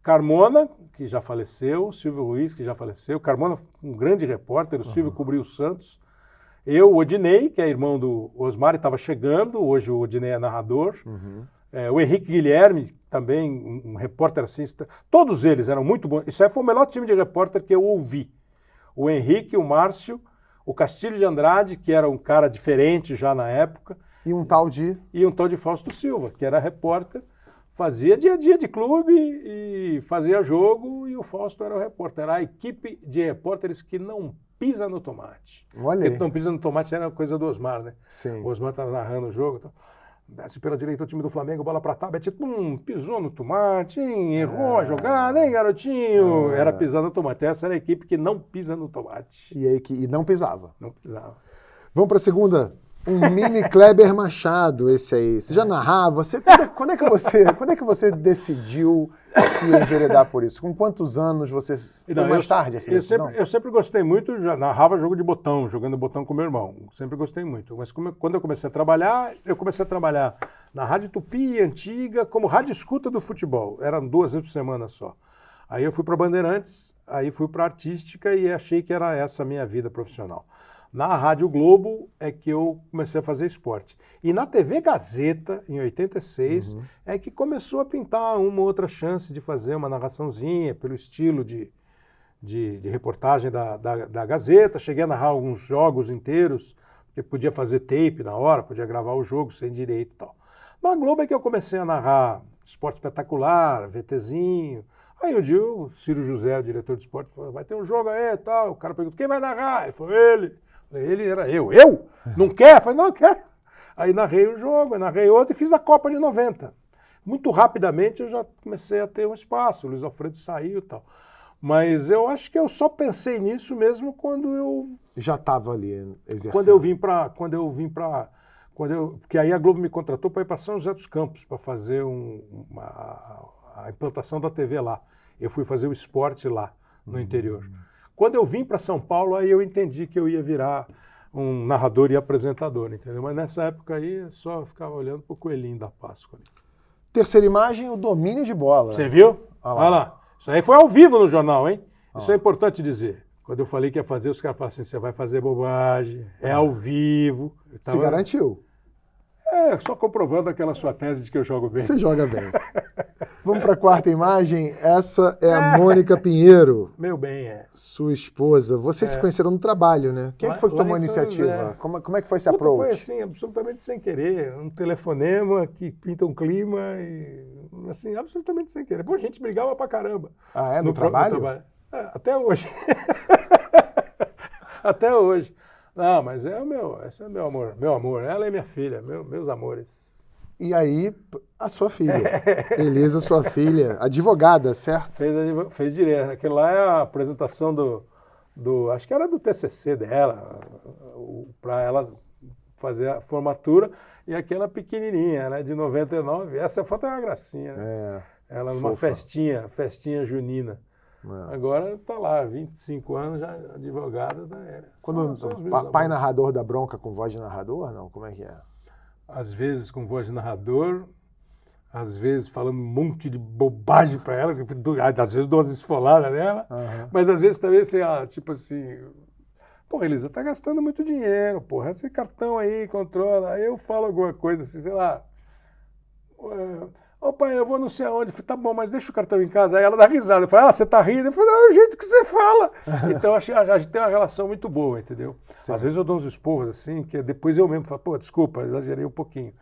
Carmona, que já faleceu, Silvio Ruiz, que já faleceu. Carmona, um grande repórter, o Silvio cobriu o Santos. Eu, o Odinei, que é irmão do Osmar, estava chegando, hoje o Odinei é narrador. O Henrique Guilherme, também um repórter assim, todos eles eram muito bons. Isso aí foi o melhor time de repórter que eu ouvi. O Henrique, o Márcio, o Castilho de Andrade, que era um cara diferente já na época. E um tal de Fausto Silva, que era repórter, fazia dia a dia de clube e fazia jogo, e o Fausto era o repórter. Era a equipe de repórteres que não pisa no tomate. Olha aí. Porque não pisa no tomate era coisa do Osmar, né? Sim. O Osmar estava narrando o jogo. Então. desce pela direita o time do Flamengo, bola pra Tabet, pisou no tomate, hein, errou a jogada, hein, garotinho? Era pisar no tomate. Essa era a equipe que não pisa no tomate. E não pisava. Não pisava. Vamos para a segunda. Um mini Kleber Machado, esse aí. Você já narrava? Quando é que você decidiu que ia enveredar por isso? Com quantos anos você foi mais tarde essa decisão? Eu sempre gostei muito, já narrava jogo de botão, jogando botão com meu irmão. Sempre gostei muito. Mas quando eu comecei a trabalhar na Rádio Tupi, antiga, como rádio escuta do futebol. Eram 2 vezes por semana só. Aí eu fui para Bandeirantes, aí fui para Artística e achei que era essa a minha vida profissional. Na Rádio Globo é que eu comecei a fazer esporte. E na TV Gazeta, em 86, é que começou a pintar uma outra chance de fazer uma narraçãozinha pelo estilo de reportagem da Gazeta. Cheguei a narrar alguns jogos inteiros, porque podia fazer tape na hora, podia gravar o jogo sem direito e tal. Na Globo é que eu comecei a narrar esporte espetacular, VTzinho. Aí um dia o Ciro José, o diretor de esporte, falou, vai ter um jogo aí e tal. O cara perguntou, quem vai narrar? Ele falou, ele. Ele era eu. Eu? Não quer? Eu falei, não, quero. Aí narrei o jogo, narrei outro e fiz a Copa de 90. Muito rapidamente eu já comecei a ter um espaço, o Luiz Alfredo saiu e tal. Mas eu acho que eu só pensei nisso mesmo quando eu... Já estava ali exercendo. Porque aí a Globo me contratou para ir para São José dos Campos, para fazer a implantação da TV lá. Eu fui fazer o esporte lá, no interior. Quando eu vim para São Paulo, aí eu entendi que eu ia virar um narrador e apresentador, entendeu? Mas nessa época aí, eu só ficava olhando pro coelhinho da Páscoa. Terceira imagem, o domínio de bola. Você viu? Olha lá. Isso aí foi ao vivo no jornal, hein? Isso é importante dizer. Quando eu falei que ia fazer, os caras falaram assim, você vai fazer bobagem, é ao vivo. Se garantiu. Só comprovando aquela sua tese de que eu jogo bem. Você joga bem. Vamos para a quarta imagem. Essa é a Mônica Pinheiro. Meu bem, sua esposa. Vocês se conheceram no trabalho, né? Quem é que foi que tomou a iniciativa? Como é que foi esse approach? Foi assim, absolutamente sem querer. Um telefonema que pinta um clima e assim, absolutamente sem querer. Pô, a gente brigava pra caramba. Ah, é? No trabalho? Até hoje. Até hoje. Não, mas esse é meu amor. Ela é minha filha, meus amores. E aí, a sua filha, Elisa, sua filha, advogada, certo? Fez direito. Aquilo lá é a apresentação acho que era do TCC dela, para ela fazer a formatura, e aquela pequenininha, né, de 99. Essa foto é uma gracinha, né? Ela numa festinha junina. Agora está lá, 25 anos, já advogada. Quando pai narrador dá bronca com voz de narrador, não? Como é que é? Às vezes com voz de narrador, às vezes falando um monte de bobagem para ela, às vezes dou umas esfoladas nela, mas às vezes também assim, tipo assim, pô, Elisa, tá gastando muito dinheiro, porra, esse cartão aí, controla, aí eu falo alguma coisa assim, sei lá, ô pai, eu vou não sei aonde. Eu falei, tá bom, mas deixa o cartão em casa. Aí ela dá risada. Eu falei, você tá rindo? Eu falei, não, é o jeito que você fala. Então a gente tem uma relação muito boa, entendeu? Sim. Às vezes eu dou uns esporros assim, que depois eu mesmo falo, pô, desculpa, exagerei um pouquinho.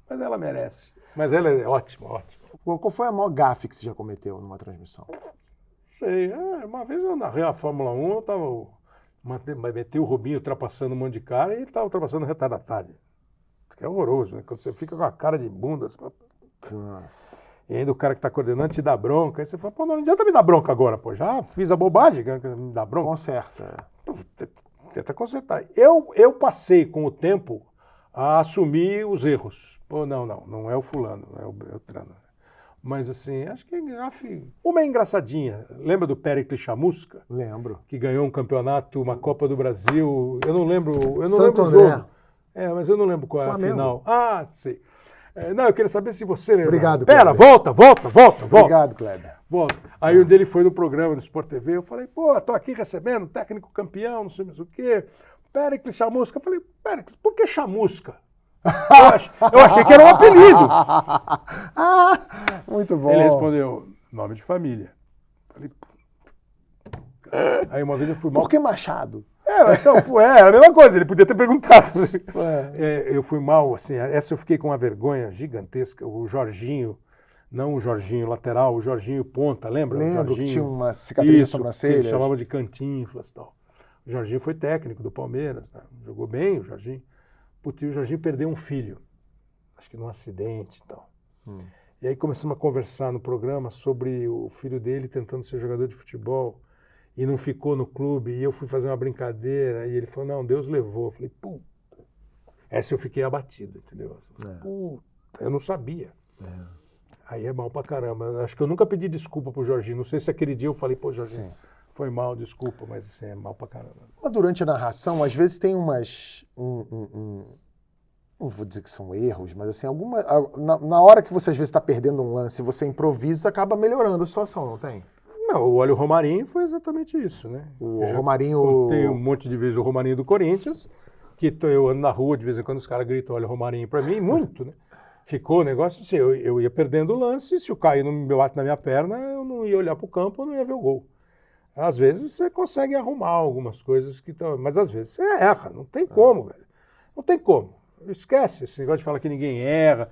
Mas ela merece. Mas ela é ótima. Qual foi a maior gafe que você já cometeu numa transmissão? Sei, uma vez eu narrei a Fórmula 1, eu tava... Meti o Rubinho ultrapassando um monte de cara e ele tava ultrapassando o retardatário. Que é horroroso, né? Quando você fica com a cara de bunda... Nossa. E ainda o cara que está coordenando te dá bronca. Aí você fala, pô, não adianta me dar bronca agora, pô. Já fiz a bobagem, me dá bronca. Conserta. Tenta consertar. Eu passei com o tempo a assumir os erros. Pô, não é o fulano, é o Beltrano. Mas assim, acho que uma é engraçadinha. Lembra do Péricles Chamusca? Lembro. Que ganhou um campeonato, uma Copa do Brasil. Eu não lembro o jogo. Mas eu não lembro qual é a final. Ah, sei. Não, eu queria saber se você lembra. Obrigado, Kleber. Pera, volta. Obrigado, Kleber. Volta. Aí um dia ele foi no programa do Sport TV, eu falei, pô, tô aqui recebendo técnico campeão, não sei mais o quê. Péricles Chamusca. Eu falei, Péricles, por que Chamusca? Eu achei que era um apelido. Muito bom. Ele respondeu, nome de família. Falei, aí uma vez eu fui mal. Por que Machado? Era a mesma coisa, ele podia ter perguntado. Eu fui mal, assim, essa eu fiquei com uma vergonha gigantesca. O Jorginho, não o Jorginho lateral, o Jorginho ponta, lembra? Lembro que tinha uma cicatriz na sobrancelha. Eles chamavam de cantinflas e tal. O Jorginho foi técnico do Palmeiras, né? Jogou bem o Jorginho. Putz, o Jorginho perdeu um filho. acho que num acidente e tal. E aí começamos a conversar no programa sobre o filho dele tentando ser jogador de futebol e não ficou no clube, e eu fui fazer uma brincadeira, e ele falou, não, Deus levou. Eu falei, puta. Essa eu fiquei abatido, entendeu? Puta, eu não sabia. Aí é mal pra caramba. Acho que eu nunca pedi desculpa pro Jorginho. Não sei se aquele dia eu falei, pô, Jorginho, foi mal, desculpa, mas assim, é mal pra caramba. Mas durante a narração, às vezes tem umas... não vou dizer que são erros, mas assim, na hora que você às vezes está perdendo um lance, você improvisa, acaba melhorando a situação, não tem? Não, o Olha o Romarinho foi exatamente isso, né? O Romarinho... Tem um monte de vezes o Romarinho do Corinthians, que eu ando na rua, de vez em quando os caras gritam, olha o Romarinho pra mim, muito, né? Ficou o negócio assim, eu ia perdendo o lance, se o Caio não me bate na minha perna, eu não ia olhar pro campo, eu não ia ver o gol. Às vezes você consegue arrumar algumas coisas que estão... Mas às vezes você erra, não tem como, velho. Não tem como. Esquece esse negócio de falar que ninguém erra.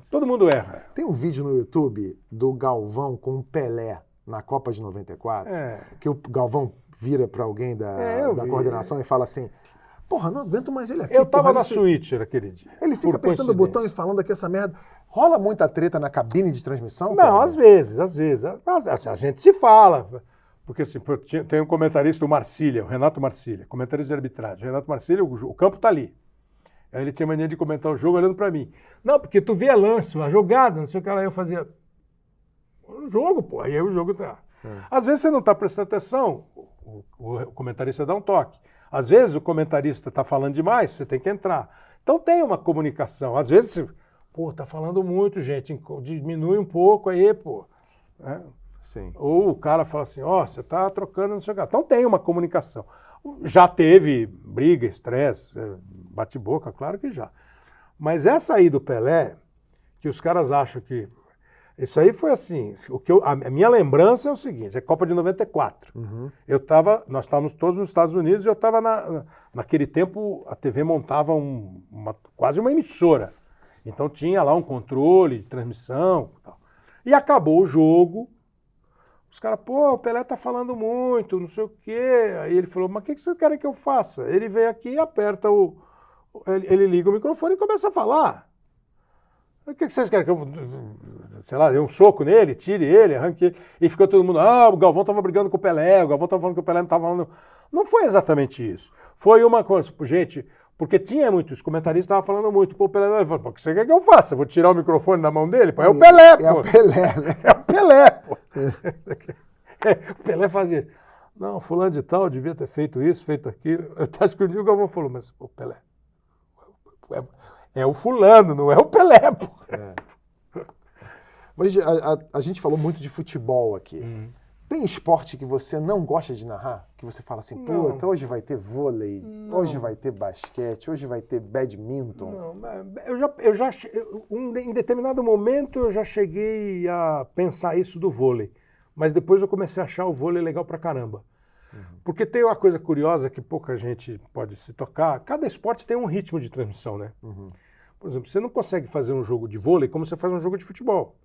Todo mundo erra. Tem um vídeo no YouTube do Galvão com o Pelé na Copa de 94, que o Galvão vira para alguém da coordenação e fala assim, porra, não aguento mais ele aqui. Eu tava na suíte naquele dia. Ele fica apertando o botão e falando aqui essa merda. Rola muita treta na cabine de transmissão? Não, cara? às vezes. A gente se fala. Porque assim, tem um comentarista, o Marcília, o Renato Marcília, comentarista de arbitragem. O Renato Marcília, o campo tá ali. Aí ele tinha mania de comentar o jogo olhando pra mim. Não, porque tu vê lance, a jogada, não sei o que lá. Eu fazia... O jogo, pô. Aí o jogo tá... Às vezes você não tá prestando atenção, o comentarista dá um toque. Às vezes o comentarista tá falando demais, você tem que entrar. Então tem uma comunicação. Às vezes você... Pô, tá falando muito, gente. Diminui um pouco aí, pô. Sim. Ou o cara fala assim, você tá trocando, não sei o que. Então tem uma comunicação. Já teve briga, estresse, bate-boca, claro que já. Mas essa aí do Pelé, que os caras acham que... Isso aí foi assim, a minha lembrança é o seguinte, é Copa de 94. Nós estávamos todos nos Estados Unidos e eu estava naquele tempo, a TV montava quase uma emissora. Então tinha lá um controle de transmissão e tal. E acabou o jogo, os caras, pô, o Pelé tá falando muito, não sei o quê. Aí ele falou, mas o que vocês querem que eu faça? Ele vem aqui e aperta ele liga o microfone e começa a falar. O que vocês querem que eu, sei lá, dê um soco nele, tire ele, arranque ele? E ficou todo mundo, o Galvão tava brigando com o Pelé, o Galvão tava falando que o Pelé não tava falando. Não foi exatamente isso. Foi uma coisa, gente, porque tinha muitos comentaristas estavam falando muito, pô, o Pelé, ele falou, pô, o que você quer que eu faça? Eu vou tirar o microfone da mão dele? Pô, é o Pelé, pô. É o Pelé, né? É o Pelé, pô. O Pelé fazia isso. Não, fulano de tal devia ter feito isso, feito aquilo. Acho que um dia o Galvão falou, mas o Pelé, é o fulano, não é o Pelé, pô. Mas a gente falou muito de futebol aqui. Tem esporte que você não gosta de narrar? Que você fala assim, puta, hoje vai ter vôlei, hoje vai ter basquete, hoje vai ter badminton. Não, em determinado momento eu já cheguei a pensar isso do vôlei. Mas depois eu comecei a achar o vôlei legal pra caramba. Porque tem uma coisa curiosa que pouca gente pode se tocar. Cada esporte tem um ritmo de transmissão, né? Por exemplo, você não consegue fazer um jogo de vôlei como você faz um jogo de futebol.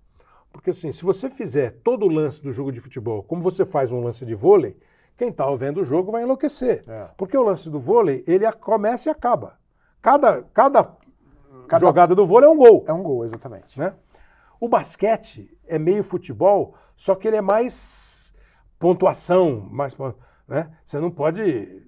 Porque assim, se você fizer todo o lance do jogo de futebol como você faz um lance de vôlei, quem está vendo o jogo vai enlouquecer. Porque o lance do vôlei, ele começa e acaba. Cada jogada do vôlei é um gol. É um gol, exatamente. Né? O basquete é meio futebol, só que ele é mais pontuação, né? Você não pode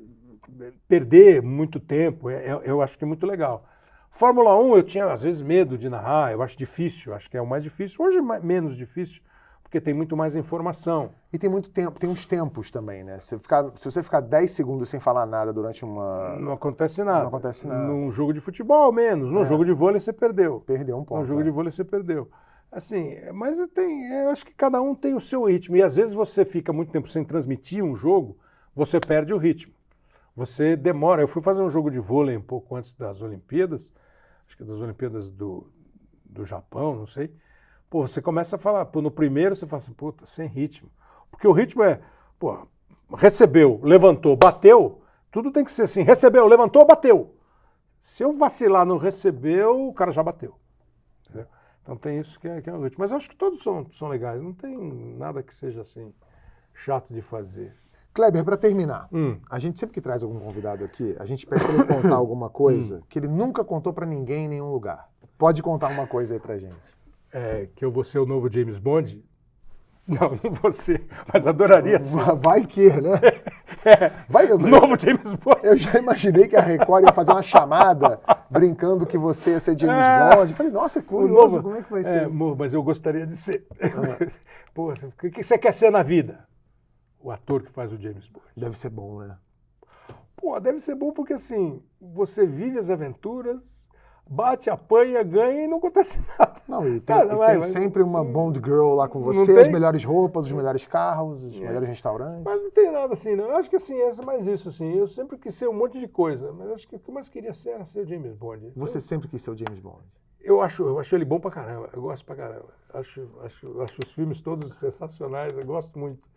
perder muito tempo, eu acho que é muito legal. Fórmula 1 eu tinha às vezes medo de narrar, eu acho difícil, acho que é o mais difícil. Hoje é menos difícil, porque tem muito mais informação. E tem muito tempo, tem uns tempos também, né? Se você ficar 10 segundos sem falar nada durante uma... Não acontece nada. Não acontece nada. Num jogo de futebol, menos. Num jogo de vôlei você perdeu. Perdeu um ponto. Num jogo de vôlei você perdeu. Assim, mas eu acho que cada um tem o seu ritmo. E às vezes você fica muito tempo sem transmitir um jogo, você perde o ritmo. Você demora. Eu fui fazer um jogo de vôlei um pouco antes das Olimpíadas, acho que das Olimpíadas do Japão, não sei. Pô, você começa a falar, no primeiro você fala assim, puta, sem ritmo. Porque o ritmo é, recebeu, levantou, bateu, tudo tem que ser assim, recebeu, levantou, bateu. Se eu vacilar no recebeu, o cara já bateu. Entendeu? Então tem isso que é o ritmo. Mas eu acho que todos são legais, não tem nada que seja assim, chato de fazer. Kleber, para terminar, a gente sempre que traz algum convidado aqui, a gente pede para ele contar alguma coisa que ele nunca contou para ninguém em nenhum lugar. Pode contar uma coisa aí pra gente. Que eu vou ser o novo James Bond? Não vou ser, mas adoraria ser. Vai que, né? Novo James Bond. Eu já imaginei que a Record ia fazer uma chamada brincando que você ia ser James Bond. Eu falei, nossa, curioso, como é que vai ser? Mas eu gostaria de ser. Pô, o que você quer ser na vida? O ator que faz o James Bond. Deve ser bom, né? Pô, deve ser bom porque assim, você vive as aventuras, bate, apanha, ganha e não acontece nada. Não, e tem sempre uma Bond Girl lá com você, as melhores roupas, os melhores carros, os melhores restaurantes. Mas não tem nada assim, não. Eu acho que assim, é mais isso, assim. Eu sempre quis ser um monte de coisa, mas acho que o que eu mais queria ser era ser o James Bond. Você sempre quis ser o James Bond? Eu acho ele bom pra caramba, eu gosto pra caramba. Acho os filmes todos sensacionais, eu gosto muito.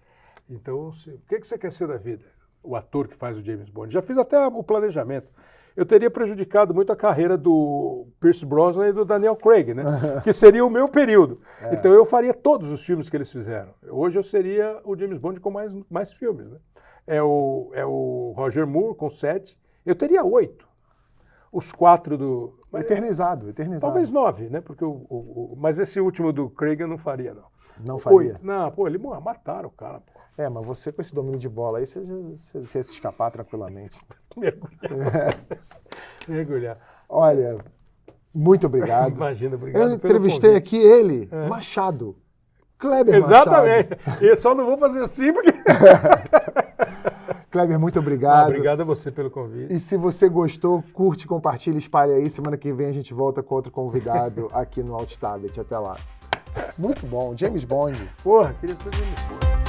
Então, o que você quer ser da vida? O ator que faz o James Bond. Já fiz até o planejamento. Eu teria prejudicado muito a carreira do Pierce Brosnan e do Daniel Craig, né? Que seria o meu período. Então eu faria todos os filmes que eles fizeram. Hoje eu seria o James Bond com mais filmes, né? É o Roger Moore com 7. Eu teria 8. Os 4 do... Eternizado. Talvez 9, né? Porque mas esse último do Craig eu não faria, não. Não faria? 8. Não, pô, mataram o cara, pô. Mas você com esse domínio de bola aí, você ia se escapar tranquilamente. Mergulhar. Olha, muito obrigado. Imagina, obrigado. Eu entrevistei aqui ele, Machado. Kleber Exatamente. Machado. Exatamente. Eu só não vou fazer assim porque... Kleber, muito obrigado. Obrigado a você pelo convite. E se você gostou, curte, compartilha, espalha aí. Semana que vem a gente volta com outro convidado aqui no Alt Tablet. Até lá. Muito bom. James Bond. Porra, queria ser James Bond.